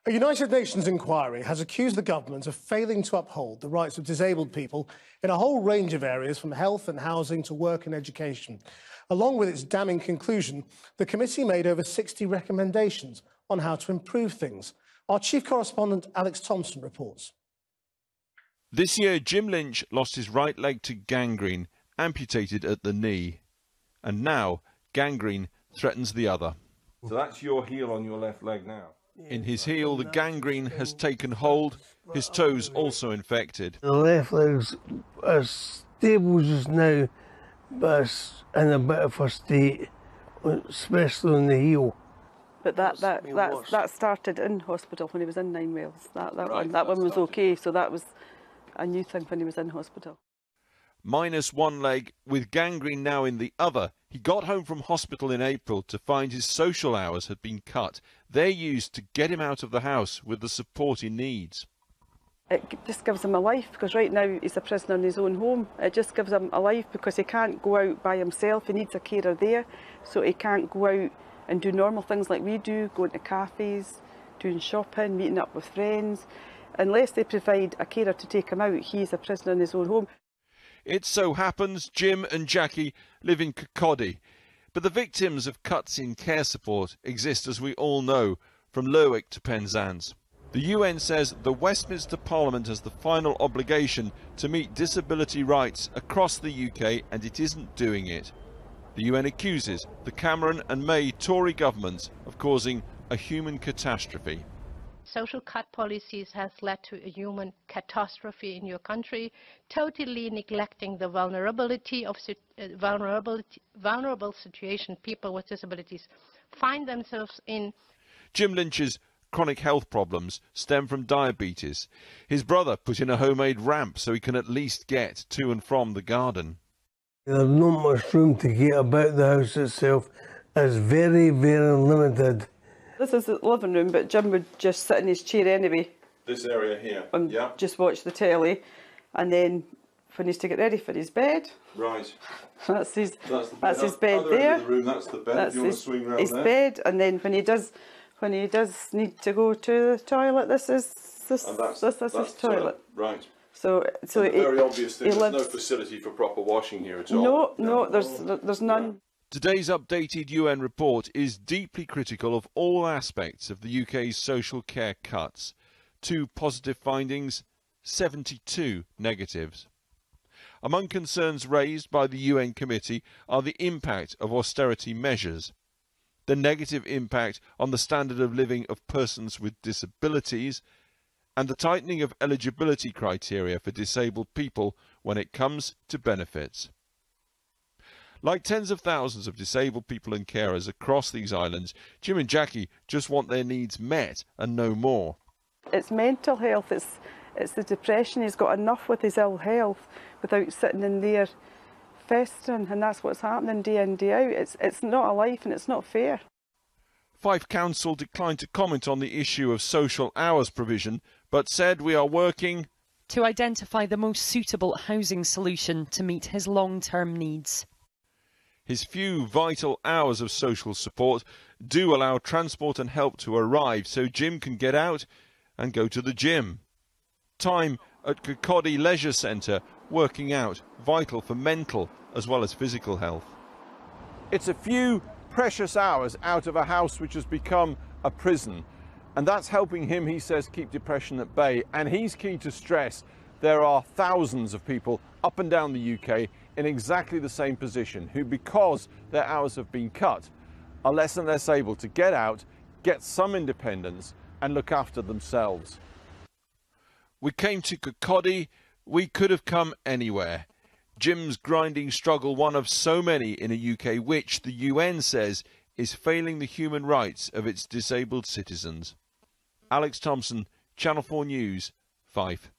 A United Nations inquiry has accused the government of failing to uphold the rights of disabled people in a whole range of areas, from health and housing to work and education. Along with its damning conclusion, the committee made over 60 recommendations on how to improve things. Our chief correspondent, Alex Thompson, reports. This year, Jim Lynch lost his right leg to gangrene, amputated at the knee. And now, gangrene threatens the other. So that's your heel on your left leg now? In his heel, the gangrene has taken hold, his toes also infected. The left leg's stable just now, but it's in a bit of a state, especially on the heel. But that started in hospital when he was in 9 Wales. That one was okay, so that was a new thing when he was in hospital. Minus one leg, with gangrene now in the other, he got home from hospital in April to find his social hours had been cut. They're used to get him out of the house with the support he needs. It just gives him a life, because right now he's a prisoner in his own home. It just gives him a life because he can't go out by himself. He needs a carer there, so he can't go out and do normal things like we do, going to cafes, doing shopping, meeting up with friends. Unless they provide a carer to take him out, he's a prisoner in his own home. It so happens Jim and Jackie live in Kirkcaldy, but the victims of cuts in care support exist, as we all know, from Lerwick to Penzance. The UN says the Westminster Parliament has the final obligation to meet disability rights across the UK, and it isn't doing it. The UN accuses the Cameron and May Tory governments of causing a human catastrophe. Social cut policies has led to a human catastrophe in your country, totally neglecting the vulnerable situation people with disabilities find themselves in. Jim Lynch's chronic health problems stem from diabetes. His brother put in a homemade ramp so he can at least get to and from the garden. There's not much room to get about the house itself. It's very, very limited. This is the living room, but Jim would just sit in his chair anyway. This area here? And just watch the telly. And then when he's to get ready for his bed. Right. That's his bed there. That's the bed. That's you want to swing around his there? bed. And then when he does need to go to the toilet, this is his toilet. Right. So very obvious thing, there's no facility for proper washing here at all. No, there's none. Today's updated UN report is deeply critical of all aspects of the UK's social care cuts. 2 positive findings, 72 negatives. Among concerns raised by the UN committee are the impact of austerity measures, the negative impact on the standard of living of persons with disabilities, and the tightening of eligibility criteria for disabled people when it comes to benefits. Like tens of thousands of disabled people and carers across these islands, Jim and Jackie just want their needs met and no more. It's mental health, it's the depression. He's got enough with his ill health without sitting in there festering, and that's what's happening day in, day out. It's not a life and it's not fair. Fife Council declined to comment on the issue of social hours provision, but said we are working to identify the most suitable housing solution to meet his long-term needs. His few vital hours of social support do allow transport and help to arrive so Jim can get out and go to the gym. Time at Kirkcaldy Leisure Centre working out, vital for mental as well as physical health. It's a few precious hours out of a house which has become a prison, and that's helping him, he says, keep depression at bay. And he's keen to stress there are thousands of people up and down the UK in exactly the same position who, because their hours have been cut, are less and less able to get out, get some independence and look after themselves. We came to Kirkcaldy, we could have come anywhere. Jim's grinding struggle, one of so many in a UK which the UN says is failing the human rights of its disabled citizens. Alex Thompson, Channel 4 News, Fife.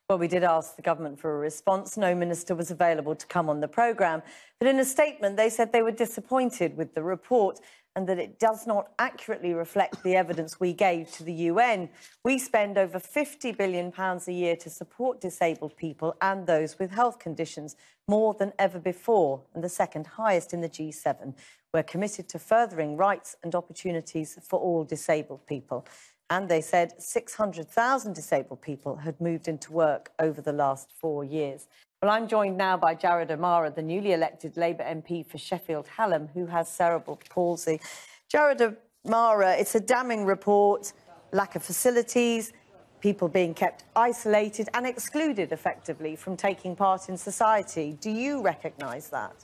Well, we did ask the government for a response. No minister was available to come on the programme. But in a statement, they said they were disappointed with the report and that it does not accurately reflect the evidence we gave to the UN. We spend over £50 billion a year to support disabled people and those with health conditions, more than ever before, and the second highest in the G7. We're committed to furthering rights and opportunities for all disabled people. And they said 600,000 disabled people had moved into work over the last 4 years. Well, I'm joined now by Jared O'Mara, the newly elected Labour MP for Sheffield Hallam, who has cerebral palsy. Jared O'Mara, it's a damning report, lack of facilities, people being kept isolated and excluded effectively from taking part in society. Do you recognise that?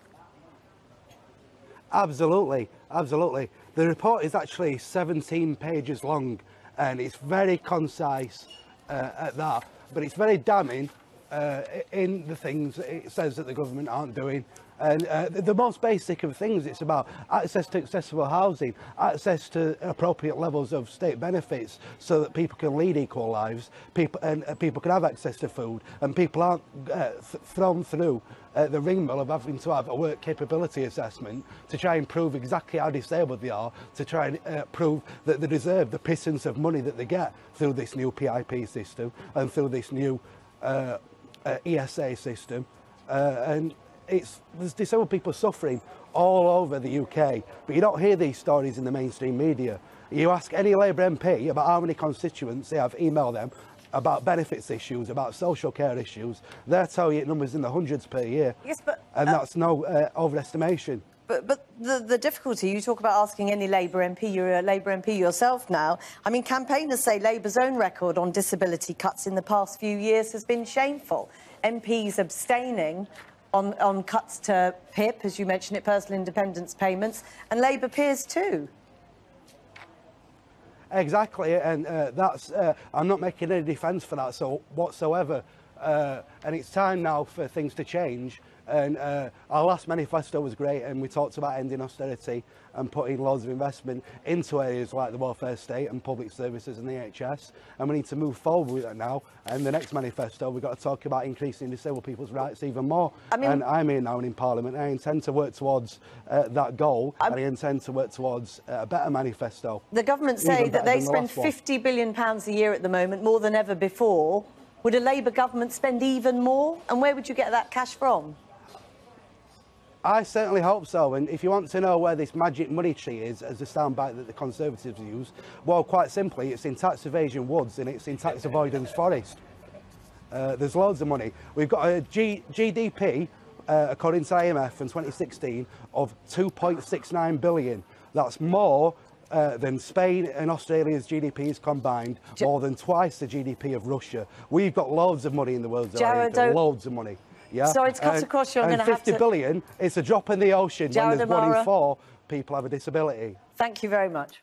Absolutely, absolutely. The report is actually 17 pages long and it's very concise at that, but it's very damning in the things it says that the government aren't doing. And the most basic of things, it's about access to accessible housing, access to appropriate levels of state benefits so that people can lead equal lives, people can have access to food, and people aren't thrown through the ringmill of having to have a work capability assessment to try and prove exactly how disabled they are, to try and prove that they deserve the pittance of money that they get through this new PIP system and through this new ESA system. And there's disabled people suffering all over the UK, but you don't hear these stories in the mainstream media. You ask any Labour MP about how many constituents they have emailed them about benefits issues, about social care issues, they'll tell you numbers in the hundreds per year. Yes, but and that's no overestimation. But the difficulty, you talk about asking any Labour MP, you're a Labour MP yourself now. I mean, campaigners say Labour's own record on disability cuts in the past few years has been shameful. MPs abstaining on cuts to PIP, as you mentioned it, personal independence payments, and Labour peers too. Exactly, and that's I'm not making any defence for that whatsoever. And it's time now for things to change. And our last manifesto was great, and we talked about ending austerity and putting loads of investment into areas like the welfare state and public services and the NHS. And we need to move forward with that now. And the next manifesto, we've got to talk about increasing disabled people's rights even more. And I'm here now in Parliament, and I intend to work towards that goal, and I intend to work towards a better manifesto. The government say that they spend £50 billion a year at the moment, more than ever before. Would a Labour government spend even more? And where would you get that cash from? I certainly hope so, and if you want to know where this magic money tree is, as the soundbite that the Conservatives use, well, quite simply, it's in tax evasion woods and it's in tax avoidance forest. There's loads of money. We've got a GDP, according to IMF in 2016, of 2.69 billion. That's more than Spain and Australia's GDPs combined, more than twice the GDP of Russia. We've got loads of money in the world, loads of money. Yeah. Sorry to cut across you, I'm going to have to... 50 billion, it's a drop in the ocean when there's 1 in 4 people have a disability. Thank you very much.